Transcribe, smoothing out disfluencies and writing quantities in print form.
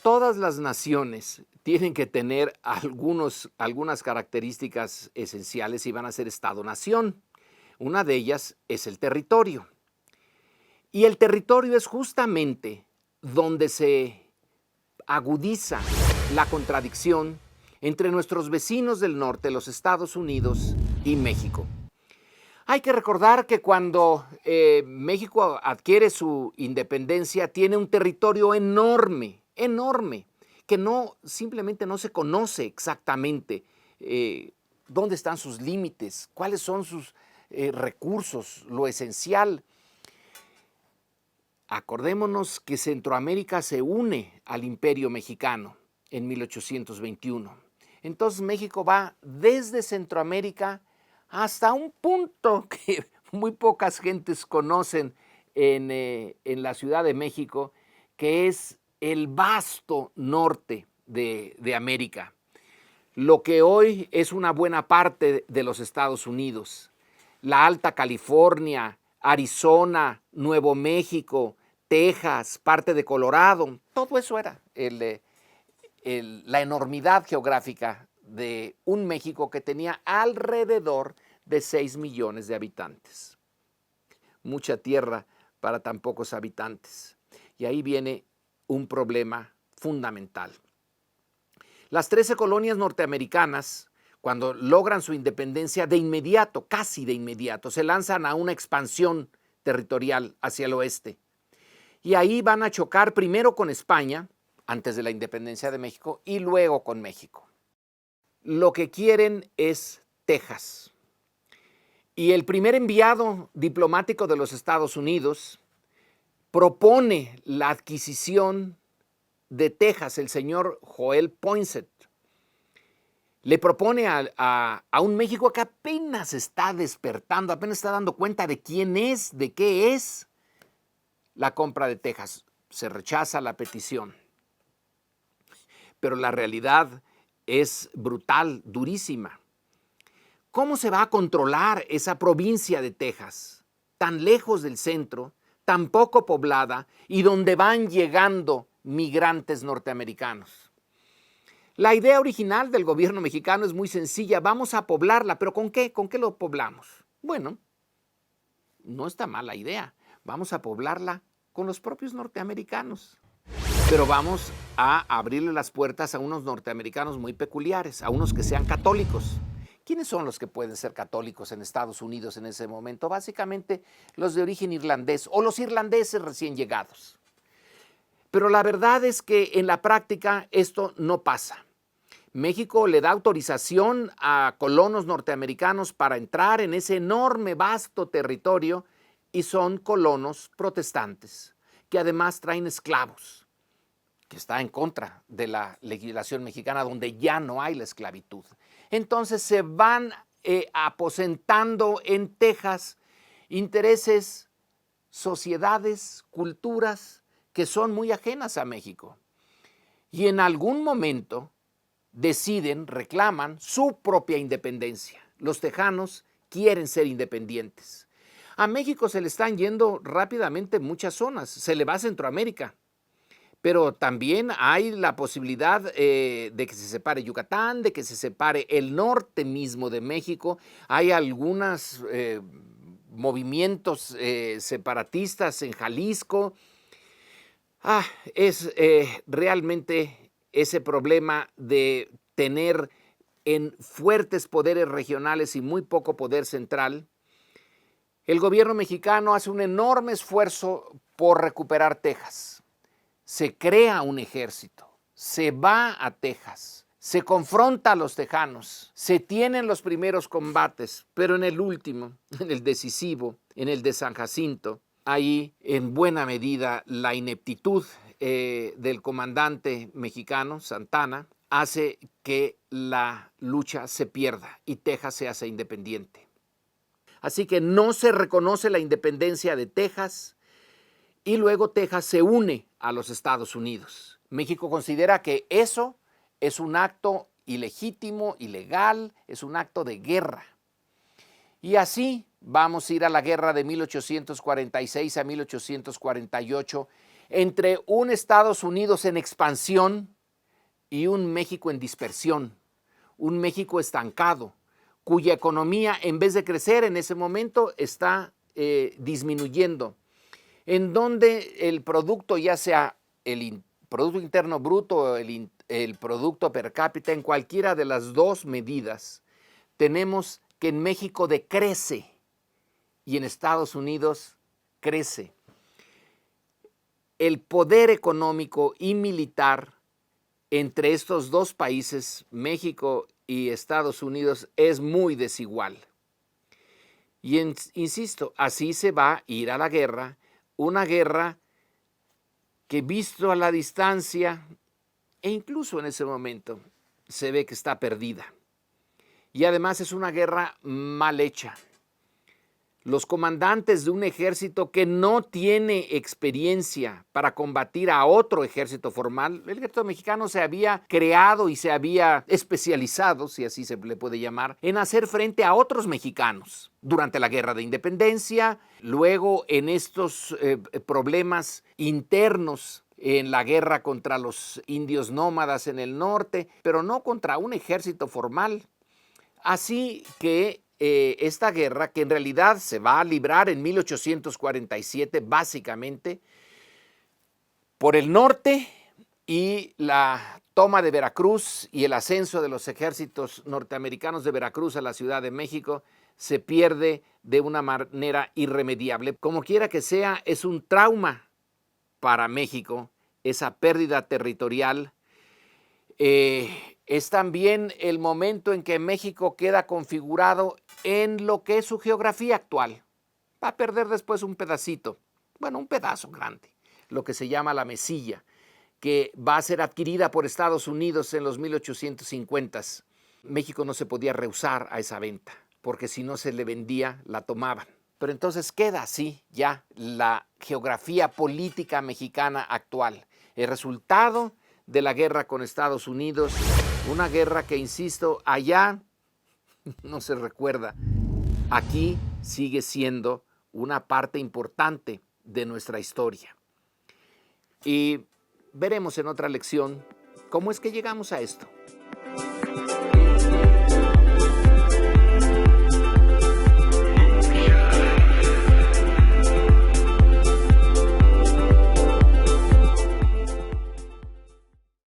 Todas las naciones tienen que tener algunas características esenciales y van a ser Estado-nación. Una de ellas es el territorio. Y el territorio es justamente donde se agudiza la contradicción entre nuestros vecinos del norte, los Estados Unidos y México. Hay que recordar que cuando México adquiere su independencia, tiene un territorio enorme, enorme, que simplemente no se conoce exactamente dónde están sus límites, cuáles son sus recursos, lo esencial. Acordémonos que Centroamérica se une al Imperio Mexicano en 1821. Entonces México va desde Centroamérica hasta un punto que muy pocas gentes conocen en la Ciudad de México, que es el vasto norte de América, lo que hoy es una buena parte de los Estados Unidos, la Alta California, Arizona, Nuevo México, Texas, parte de Colorado, todo eso era la enormidad geográfica de un México que tenía alrededor de 6 millones de habitantes. Mucha tierra para tan pocos habitantes. Y ahí viene un problema fundamental. Las 13 colonias norteamericanas, cuando logran su independencia, de inmediato, casi de inmediato, se lanzan a una expansión territorial hacia el oeste. Y ahí van a chocar primero con España, antes de la independencia de México, y luego con México. Lo que quieren es Texas. Y el primer enviado diplomático de los Estados Unidos propone la adquisición de Texas, el señor Joel Poinsett. Le propone a un México que apenas está despertando, apenas está dando cuenta de quién es, de qué es la compra de Texas. Se rechaza la petición. Pero la realidad es brutal, durísima. ¿Cómo se va a controlar esa provincia de Texas, tan lejos del centro, tan poco poblada y donde van llegando migrantes norteamericanos? La idea original del gobierno mexicano es muy sencilla, vamos a poblarla, pero ¿con qué? ¿Con qué lo poblamos? Bueno, no está mala idea, vamos a poblarla con los propios norteamericanos. Pero vamos a abrirle las puertas a unos norteamericanos muy peculiares, a unos que sean católicos. ¿Quiénes son los que pueden ser católicos en Estados Unidos en ese momento? Básicamente los de origen irlandés o los irlandeses recién llegados. Pero la verdad es que en la práctica esto no pasa. México le da autorización a colonos norteamericanos para entrar en ese enorme, vasto territorio y son colonos protestantes, que además traen esclavos, que está en contra de la legislación mexicana donde ya no hay la esclavitud. Entonces se van aposentando en Texas intereses, sociedades, culturas que son muy ajenas a México. Y en algún momento deciden, reclaman su propia independencia. Los tejanos quieren ser independientes. A México se le están yendo rápidamente muchas zonas, se le va a Centroamérica. Pero también hay la posibilidad de que se separe Yucatán, de que se separe el norte mismo de México. Hay algunos movimientos separatistas en Jalisco. Es realmente ese problema de tener en fuertes poderes regionales y muy poco poder central. El gobierno mexicano hace un enorme esfuerzo por recuperar Texas. Se crea un ejército, se va a Texas, se confronta a los tejanos, se tienen los primeros combates, pero en el último, en el decisivo, en el de San Jacinto, ahí en buena medida la ineptitud del comandante mexicano, Santana, hace que la lucha se pierda y Texas se hace independiente. Así que no se reconoce la independencia de Texas y luego Texas se une a los Estados Unidos. México considera que eso es un acto ilegítimo, ilegal, es un acto de guerra. Y así vamos a ir a la guerra de 1846 a 1848, entre un Estados Unidos en expansión y un México en dispersión, un México estancado, cuya economía, en vez de crecer en ese momento, está disminuyendo, en donde el producto, ya sea el Producto Interno Bruto o el Producto Per Cápita, en cualquiera de las dos medidas, tenemos que en México decrece y en Estados Unidos crece. El poder económico y militar entre estos dos países, México y Estados Unidos, es muy desigual. Y insisto, así se va a ir a la guerra, una guerra que visto a la distancia, e incluso en ese momento, se ve que está perdida. Y además es una guerra mal hecha. Los comandantes de un ejército que no tiene experiencia para combatir a otro ejército formal, el ejército mexicano se había creado y se había especializado, si así se le puede llamar, en hacer frente a otros mexicanos durante la Guerra de Independencia, luego en estos problemas internos en la guerra contra los indios nómadas en el norte, pero no contra un ejército formal. Así que esta guerra, que en realidad se va a librar en 1847, básicamente, por el norte y la toma de Veracruz y el ascenso de los ejércitos norteamericanos de Veracruz a la Ciudad de México, se pierde de una manera irremediable. Como quiera que sea, es un trauma para México, esa pérdida territorial. Es también el momento en que México queda configurado en lo que es su geografía actual. Va a perder después un pedacito, bueno, un pedazo grande, lo que se llama la Mesilla, que va a ser adquirida por Estados Unidos en los 1850s. México no se podía rehusar a esa venta, porque si no se le vendía, la tomaban. Pero entonces queda así ya la geografía política mexicana actual. El resultado de la guerra con Estados Unidos, una guerra que, insisto, allá no se recuerda. Aquí sigue siendo una parte importante de nuestra historia. Y veremos en otra lección cómo es que llegamos a esto.